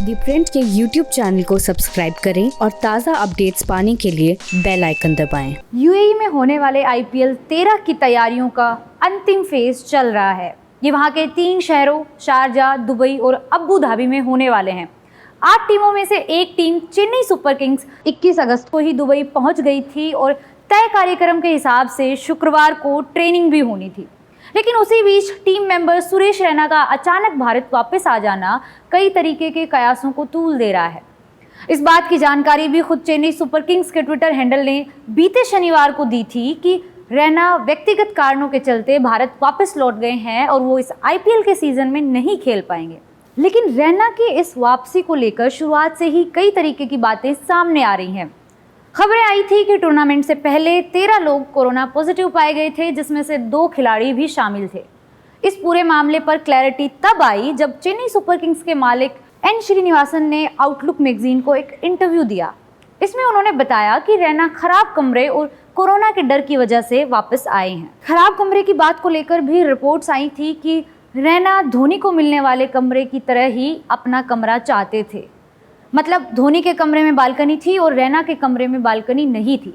दी print के YouTube channel को subscribe करें और ताज़ा अपडेट्स पाने के लिए बेल आइकन दबाएं। यूएई में होने वाले IPL 13 की तैयारियों का अंतिम फेज चल रहा है। ये वहाँ के 3 शहरों शारजा, दुबई और अबू धाबी में होने वाले हैं। 8 टीमों में से एक टीम चेन्नई सुपर किंग्स 21 अगस्त को ही दुबई पहुंच गई थी और तय कार्यक्रम के हिसाब से शुक्रवार को ट्रेनिंग भी होनी थी। लेकिन उसी बीच टीम मेंबर सुरेश रैना का अचानक भारत वापस आ जाना कई तरीके के कयासों को तूल दे रहा है। इस बात की जानकारी भी खुद चेन्नई सुपर किंग्स के ट्विटर हैंडल ने बीते शनिवार को दी थी कि रैना व्यक्तिगत कारणों के चलते भारत वापस लौट गए हैं और वो इस IPL के सीजन में नहीं खेल पाएंगे। लेकिन रैना की इस वापसी को लेकर शुरुआत से ही कई तरीके की बातें सामने आ रही हैं। खबरें आई थी कि टूर्नामेंट से पहले 13 लोग कोरोना पॉजिटिव पाए गए थे, जिसमें से 2 खिलाड़ी भी शामिल थे। इस पूरे मामले पर क्लैरिटी तब आई जब चेन्नई सुपर किंग्स के मालिक एन श्रीनिवासन ने आउटलुक मैगजीन को एक इंटरव्यू दिया। इसमें उन्होंने बताया कि रैना खराब कमरे और कोरोना के डर की वजह से वापस आए हैं। खराब कमरे की बात को लेकर भी रिपोर्ट्स आई थी कि रैना धोनी को मिलने वाले कमरे की तरह ही अपना कमरा चाहते थे। मतलब धोनी के कमरे में बालकनी थी और रैना के कमरे में बालकनी नहीं थी।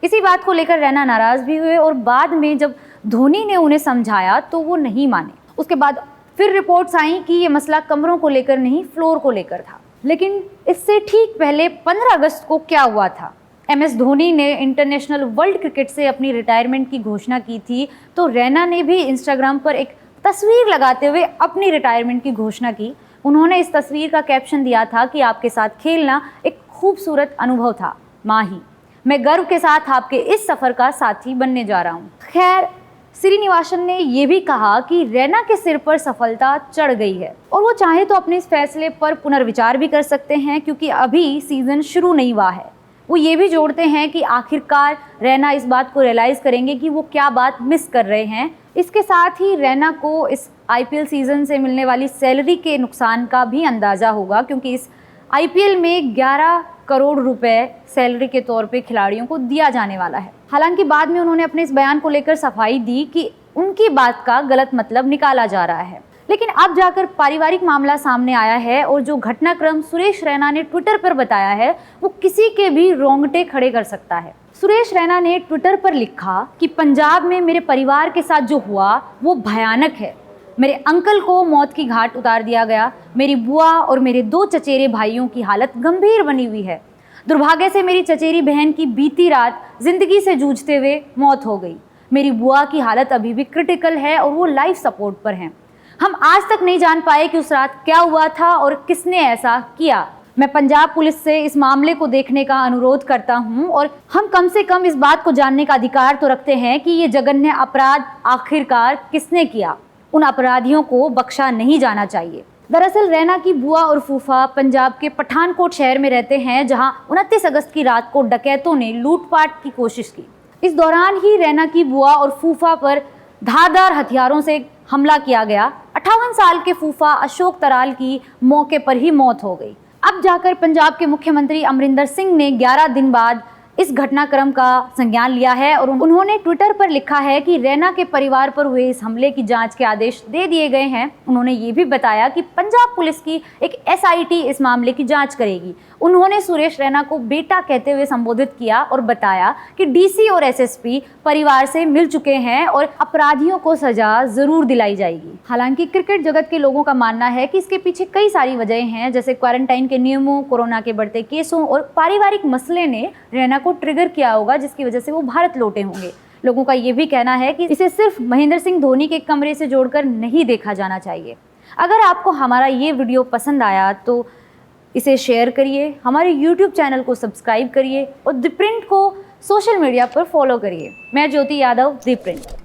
इसी बात को लेकर रैना नाराज़ भी हुए और बाद में जब धोनी ने उन्हें समझाया तो वो नहीं माने। उसके बाद फिर रिपोर्ट्स आई कि ये मसला कमरों को लेकर नहीं, फ्लोर को लेकर था। लेकिन इससे ठीक पहले 15 अगस्त को क्या हुआ था? MS धोनी ने इंटरनेशनल वर्ल्ड क्रिकेट से अपनी रिटायरमेंट की घोषणा की थी, तो रैना ने भी इंस्टाग्राम पर एक तस्वीर लगाते हुए अपनी रिटायरमेंट की घोषणा की। उन्होंने इस तस्वीर का कैप्शन दिया था कि आपके साथ खेलना एक खूबसूरत अनुभव था माही, मैं गर्व के साथ आपके इस सफ़र का साथी बनने जा रहा हूँ। खैर, श्रीनिवासन ने यह भी कहा कि रैना के सिर पर सफलता चढ़ गई है और वो चाहे तो अपने इस फैसले पर पुनर्विचार भी कर सकते हैं, क्योंकि अभी सीज़न शुरू नहीं हुआ है। वो ये भी जोड़ते हैं कि आखिरकार रैना इस बात को रियलाइज़ करेंगे कि वो क्या बात मिस कर रहे हैं। इसके साथ ही रैना को इस IPL सीज़न से मिलने वाली सैलरी के नुकसान का भी अंदाज़ा होगा, क्योंकि इस IPL में 11 करोड़ रुपए सैलरी के तौर पे खिलाड़ियों को दिया जाने वाला है। हालांकि बाद में उन्होंने अपने इस बयान को लेकर सफाई दी कि उनकी बात का गलत मतलब निकाला जा रहा है। लेकिन अब जाकर पारिवारिक मामला सामने आया है और जो घटनाक्रम सुरेश रैना ने ट्विटर पर बताया है वो किसी के भी रोंगटे खड़े कर सकता है। सुरेश रैना ने ट्विटर पर लिखा कि पंजाब में मेरे परिवार के साथ जो हुआ वो भयानक है। मेरे अंकल को मौत की घाट उतार दिया गया। मेरी बुआ और मेरे 2 चचेरे भाइयों की हालत गंभीर बनी हुई है। दुर्भाग्य से मेरी चचेरी बहन की बीती रात जिंदगी से जूझते हुए मौत हो गई। मेरी बुआ की हालत अभी भी क्रिटिकल है और वो लाइफ सपोर्ट पर हैं। हम आज तक नहीं जान पाए कि उस रात क्या हुआ था और किसने ऐसा किया। मैं पंजाब पुलिस से इस मामले को देखने का अनुरोध करता हूं और हम कम से कम इस बात को जानने का अधिकार तो रखते हैं कि ये जघन्य अपराध आखिरकार किसने किया। उन अपराधियों को बख्शा नहीं जाना चाहिए। दरअसल रैना की बुआ और फूफा पंजाब के पठानकोट शहर में रहते हैं, जहां 29 अगस्त की रात को डकैतों ने लूटपाट की कोशिश की। इस दौरान ही रैना की बुआ और फूफा पर धारदार हथियारों से हमला किया गया। 58 साल के फूफा अशोक तराल की मौके पर ही मौत हो गई। अब जाकर पंजाब के मुख्यमंत्री अमरिंदर सिंह ने 11 दिन बाद इस घटनाक्रम का संज्ञान लिया है और उन्होंने ट्विटर पर लिखा है कि रैना के परिवार पर हुए इस हमले की जांच के आदेश दे दिए गए हैं। उन्होंने ये भी बताया कि पंजाब पुलिस की एक SIT इस मामले की जांच करेगी। उन्होंने सुरेश रैना को बेटा कहते हुए संबोधित किया और बताया कि DC और SSP परिवार से मिल चुके हैं और अपराधियों को सजा जरूर दिलाई जाएगी। हालांकि क्रिकेट जगत के लोगों का मानना है कि इसके पीछे कई सारी वजहें हैं, जैसे क्वारंटाइन के नियमों, कोरोना के बढ़ते केसों और पारिवारिक मसले ने रैना को ट्रिगर किया होगा, जिसकी वजह से वो भारत लौटे होंगे। लोगों का ये भी कहना है कि इसे सिर्फ महेंद्र सिंह धोनी के कमरे से जोड़कर नहीं देखा जाना चाहिए। अगर आपको हमारा ये वीडियो पसंद आया तो इसे शेयर करिए, हमारे YouTube चैनल को सब्सक्राइब करिए और दी प्रिंट को सोशल मीडिया पर फॉलो करिए। मैं ज्योति यादव, दी प्रिंट।